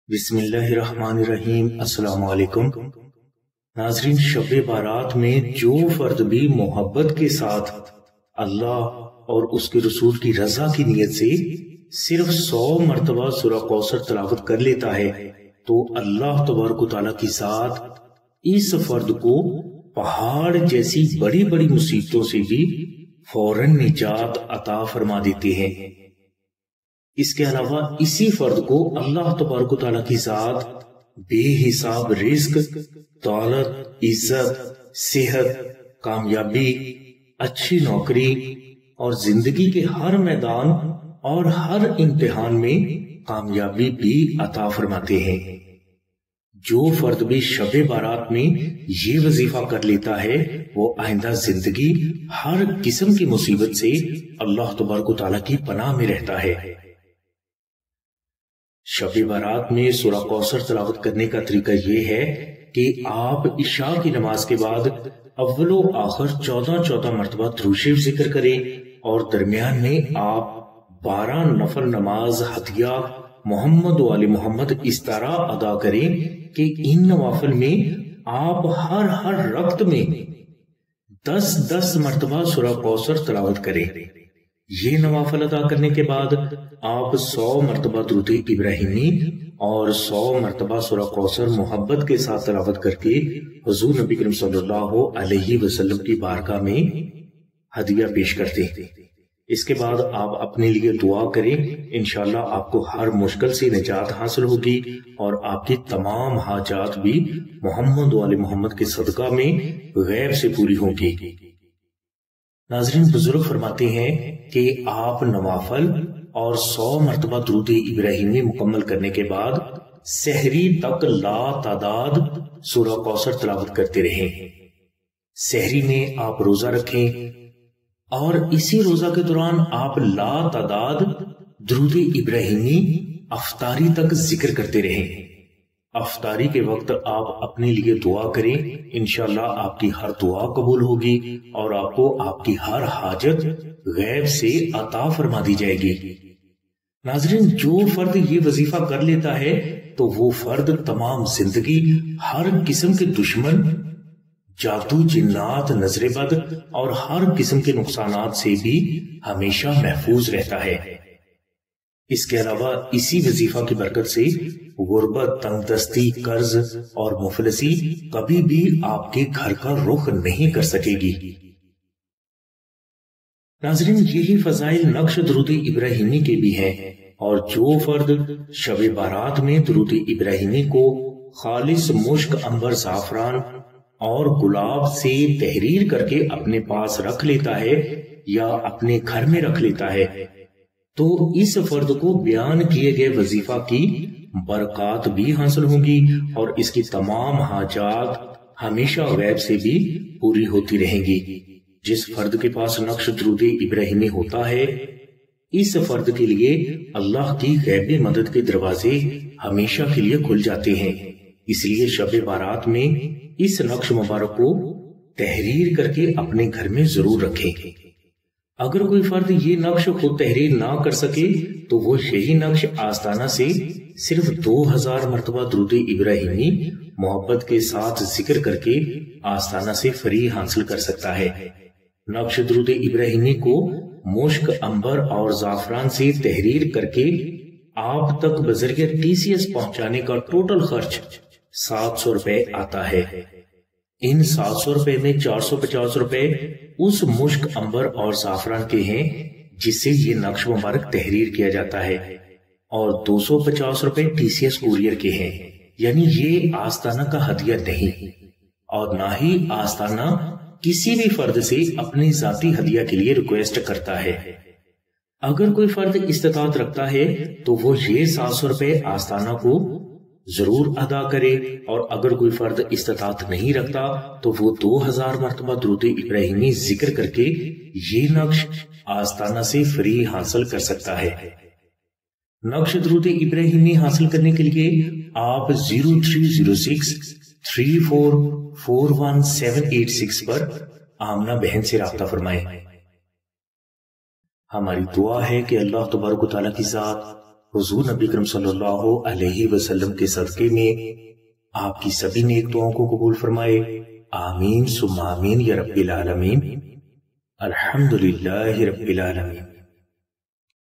بسم اللہ الرحمن الرحیم۔ السلام علیکم ناظرین، شب بارات میں جو فرد بھی محبت کے ساتھ اللہ اور اس کے رسول کی رضا کی نیت سے صرف 100 مرتبہ سورہ کوثر تلاوت کر لیتا ہے تو اللہ تبارک و تعالیٰ کی ذات اس فرد کو پہاڑ جیسی بڑی بڑی مصیبتوں سے بھی فوراً نجات عطا فرما دیتے ہیں۔ اس کے علاوہ اسی فرد کو اللہ تبارک و تعالیٰ کی ذات بے حساب رزق، دولت، عزت، صحت، کامیابی، اچھی نوکری اور زندگی کے ہر میدان اور ہر امتحان میں کامیابی بھی عطا فرماتے ہیں۔ جو فرد بھی شب بارات میں یہ وظیفہ کر لیتا ہے وہ آئندہ زندگی ہر قسم کی مصیبت سے اللہ تبارک و تعالیٰ کی پناہ میں رہتا ہے۔ شب بارات میں سورہ کوثر تلاوت کرنے کا طریقہ یہ ہے کہ آپ عشاء کی نماز کے بعد اول و آخر 14 مرتبہ درود شریف ذکر کریں اور درمیان میں آپ 12 نفل نماز ہدیہ محمد و آل محمد اس طرح ادا کریں کہ ان نوافل میں آپ ہر رکعت میں 10 مرتبہ سورہ کوثر تلاوت کریں۔ یہ نوافل ادا کرنے کے بعد آپ 100 مرتبہ درود ابراہیمی اور 100 مرتبہ سورہ کوثر محبت کے ساتھ تلاوت کر کے حضور نبی کریم صلی اللہ علیہ وسلم کی بارگاہ میں ہدیہ پیش کرتے ہیں۔ اس کے بعد آپ اپنے لیے دعا کریں، انشاءاللہ آپ کو ہر مشکل سے نجات حاصل ہوگی اور آپ کی تمام حاجات بھی محمد و آل محمد کے صدقہ میں غیب سے پوری ہوں گی۔ ناظرین، بزرگ فرماتے ہیں کہ آپ نوافل اور 100 مرتبہ درود ابراہیمی مکمل کرنے کے بعد سحری تک لا تعداد سورہ کوثر تلاوت کرتے رہیں۔ سحری میں آپ روزہ رکھیں اور اسی روزہ کے دوران آپ لا تعداد درود ابراہیمی افطاری تک ذکر کرتے رہیں۔ افطاری کے وقت آپ اپنے لیے دعا کریں، انشاءاللہ آپ کی ہر دعا قبول ہوگی اور آپ کو آپ کی ہر حاجت غیب سے عطا فرما دی جائے گی۔ ناظرین، جو فرد یہ وظیفہ کر لیتا ہے تو وہ فرد تمام زندگی ہر قسم کے دشمن، جادو، جنات، نظر بد اور ہر قسم کے نقصانات سے بھی ہمیشہ محفوظ رہتا ہے۔ اس کے علاوہ اسی وظیفہ کی برکت سے غربت، تنگ دستی، قرض اور مفلسی کبھی بھی آپ کے گھر کا رخ نہیں کر سکے گی۔ ناظرین، یہی فضائل نقش درود ابراہیمی کے بھی ہیں، اور جو فرد شب بارات میں درود ابراہیمی کو خالص مشک، عنبر، زعفران اور گلاب سے تحریر کر کے اپنے پاس رکھ لیتا ہے یا اپنے گھر میں رکھ لیتا ہے تو اس فرد کو بیان کیے گئے وظیفہ کی برکات بھی حاصل ہوں گی اور اس کی تمام حاجات ہمیشہ غیب سے بھی پوری ہوتی رہیں گی۔ جس فرد کے پاس نقش درود ابراہیمی ہوتا ہے اس فرد کے لیے اللہ کی غیبی مدد کے دروازے ہمیشہ کے لیے کھل جاتے ہیں۔ اس لیے شب بارات میں اس نقش مبارک کو تحریر کر کے اپنے گھر میں ضرور رکھیں۔ اگر کوئی فرد یہ نقش خود تحریر نہ کر سکے تو وہ یہی نقش آستانہ سے صرف 2000 مرتبہ درود ابراہیمی محبت کے ساتھ ذکر کر کے آستانہ سے فری حاصل کر سکتا ہے۔ نقش درود ابراہیمی کو مشک، عنبر اور زعفران سے تحریر کر کے آپ تک بذریعہ TCS پہنچانے کا ٹوٹل خرچ 700 روپے آتا ہے۔ ان 700 روپے میں 450 روپے اس مشک، عنبر اور زعفران کے ہیں جس سے یہ نقش مبارک تحریر کیا جاتا ہے، اور 250 روپے TCS کوریئر کے ہیں، یعنی یہ آستانہ کا ہدیہ نہیں اور نہ ہی آستانہ کسی بھی فرد سے اپنی ذاتی ہدیہ کے لیے ریکویسٹ کرتا ہے۔ اگر کوئی فرد استطاعت رکھتا ہے تو وہ یہ 700 روپے آستانہ کو ضرور ادا کرے، اور اگر کوئی فرد استطاعت نہیں رکھتا تو وہ 2000 مرتبہ درود ابراہیمی ذکر کر کے یہ نقش آستانہ سے فری حاصل کر سکتا ہے۔ نقش درود ابراہیمی حاصل کرنے کے لیے آپ 0306 3441 پر آمنہ بہن سے رابطہ فرمائیں۔ ہماری دعا ہے کہ اللہ تبارک و تعالیٰ کی ذات حضور نبی کرم صلی اللہ علیہ وسلم کے صدقے میں آپ کی سبھی نیک دعاؤں کو قبول فرمائے، آمین ثم آمین یا رب العالمین۔ الحمدللہ رب العالمین۔